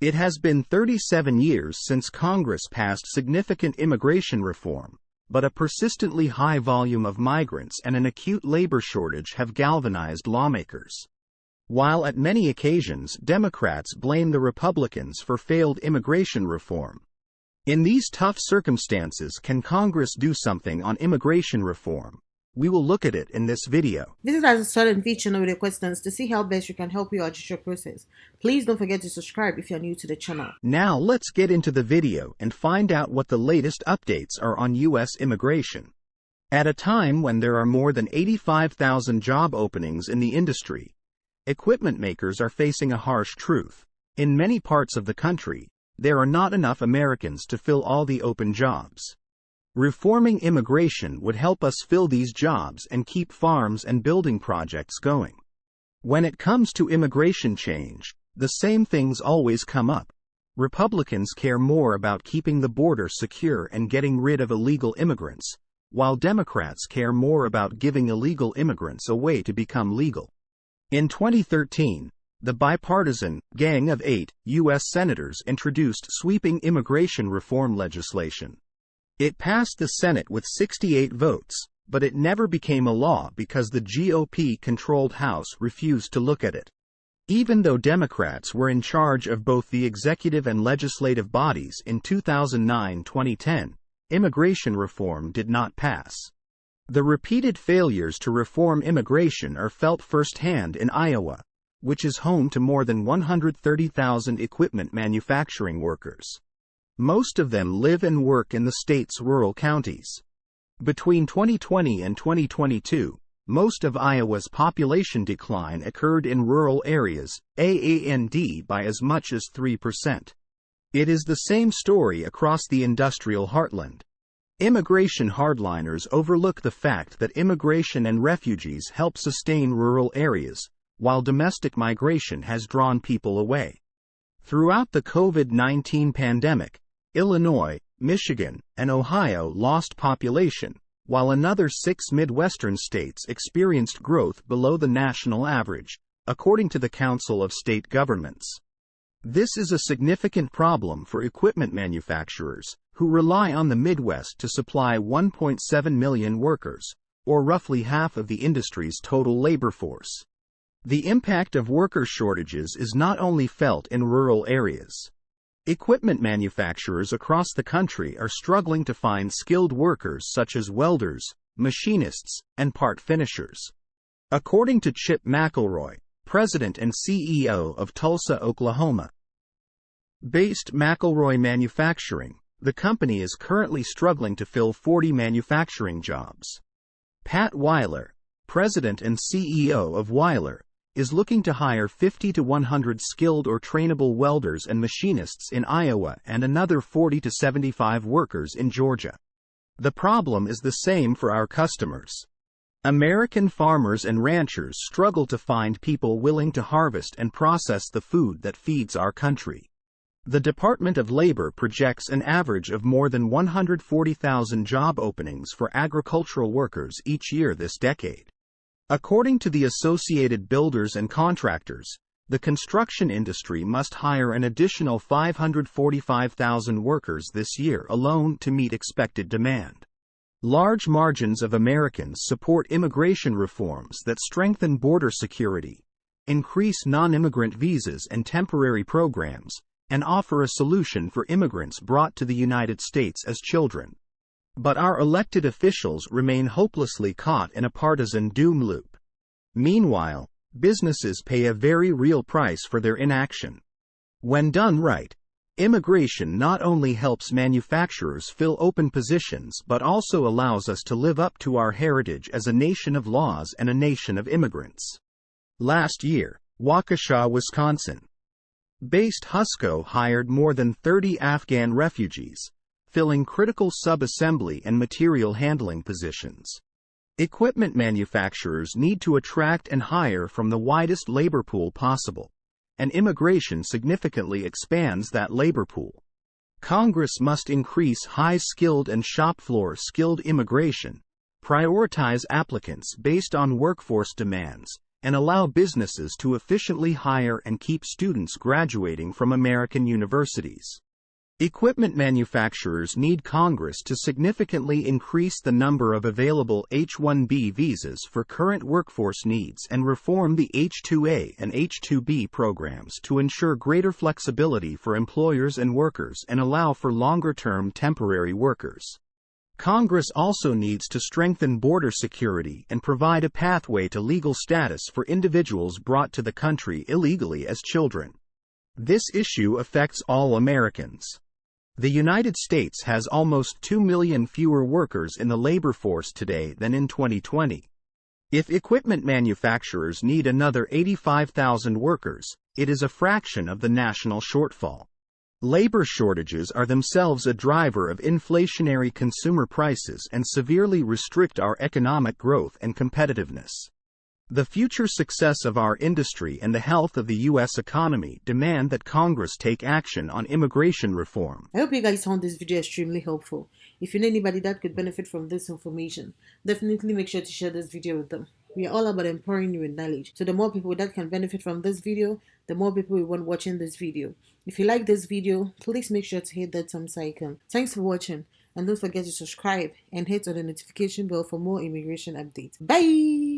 It has been 37 years since Congress passed significant immigration reform, but a persistently high volume of migrants and an acute labor shortage have galvanized lawmakers. While at many occasions Democrats blame the Republicans for failed immigration reform. In these tough circumstances, can Congress do something on immigration reform? We will look at it in this video. Visit our Swat&Vee channel with your questions to see how best we can help you out with your process. Please don't forget to subscribe if you're new to the channel. Now let's get into the video and find out what the latest updates are on U.S. immigration. At a time when there are more than 85,000 job openings in the industry, equipment makers are facing a harsh truth. In many parts of the country, there are not enough Americans to fill all the open jobs. Reforming immigration would help us fill these jobs and keep farms and building projects going. When it comes to immigration change, the same things always come up. Republicans care more about keeping the border secure and getting rid of illegal immigrants, while Democrats care more about giving illegal immigrants a way to become legal. In 2013, the bipartisan Gang of 8 U.S. senators introduced sweeping immigration reform legislation. It passed the Senate with 68 votes, but it never became a law because the GOP-controlled House refused to look at it. Even though Democrats were in charge of both the executive and legislative bodies in 2009-2010, immigration reform did not pass. The repeated failures to reform immigration are felt firsthand in Iowa, which is home to more than 130,000 equipment manufacturing workers. Most of them live and work in the state's rural counties. Between 2020 and 2022, most of Iowa's population decline occurred in rural areas, and by as much as 3%. It is the same story across the industrial heartland. Immigration hardliners overlook the fact that immigration and refugees help sustain rural areas, while domestic migration has drawn people away. Throughout the COVID-19 pandemic, Illinois, Michigan, and Ohio lost population, while another 6 Midwestern states experienced growth below the national average, according to the Council of State Governments. This is a significant problem for equipment manufacturers, who rely on the Midwest to supply 1.7 million workers, or roughly half of the industry's total labor force. The impact of worker shortages is not only felt in rural areas. Equipment manufacturers across the country are struggling to find skilled workers such as welders, machinists, and part finishers. According to Chip McElroy, president and CEO of Tulsa, Oklahoma based McElroy Manufacturing, the company is currently struggling to fill 40 manufacturing jobs. Pat Weiler, president and CEO of Weiler, is looking to hire 50 to 100 skilled or trainable welders and machinists in Iowa and another 40 to 75 workers in Georgia. The problem is the same for our customers. American farmers and ranchers struggle to find people willing to harvest and process the food that feeds our country. The Department of Labor projects an average of more than 140,000 job openings for agricultural workers each year this decade. According to the Associated Builders and Contractors, the construction industry must hire an additional 545,000 workers this year alone to meet expected demand. Large margins of Americans support immigration reforms that strengthen border security, increase non-immigrant visas and temporary programs, and offer a solution for immigrants brought to the United States as children. But our elected officials remain hopelessly caught in a partisan doom loop. Meanwhile, businesses pay a very real price for their inaction. When done right, immigration not only helps manufacturers fill open positions but also allows us to live up to our heritage as a nation of laws and a nation of immigrants. Last year, Waukesha, Wisconsin based Husco hired more than 30 Afghan refugees, filling critical sub-assembly and material handling positions. Equipment manufacturers need to attract and hire from the widest labor pool possible, and immigration significantly expands that labor pool. Congress must increase high-skilled and shop-floor skilled immigration, prioritize applicants based on workforce demands, and allow businesses to efficiently hire and keep students graduating from American universities. Equipment manufacturers need Congress to significantly increase the number of available H-1B visas for current workforce needs and reform the H-2A and H-2B programs to ensure greater flexibility for employers and workers and allow for longer-term temporary workers. Congress also needs to strengthen border security and provide a pathway to legal status for individuals brought to the country illegally as children. This issue affects all Americans. The United States has almost 2 million fewer workers in the labor force today than in 2020. If equipment manufacturers need another 85,000 workers, it is a fraction of the national shortfall. Labor shortages are themselves a driver of inflationary consumer prices and severely restrict our economic growth and competitiveness. The future success of our industry and the health of the U.S. economy demand that Congress take action on immigration reform. I hope you guys found this video extremely helpful. If you know anybody that could benefit from this information, definitely make sure to share this video with them. We are all about empowering you with knowledge. So the more people that can benefit from this video, the more people we want watching this video. If you like this video, please make sure to hit that thumbs icon. Thanks for watching, and don't forget to subscribe and hit on the notification bell for more immigration updates. Bye!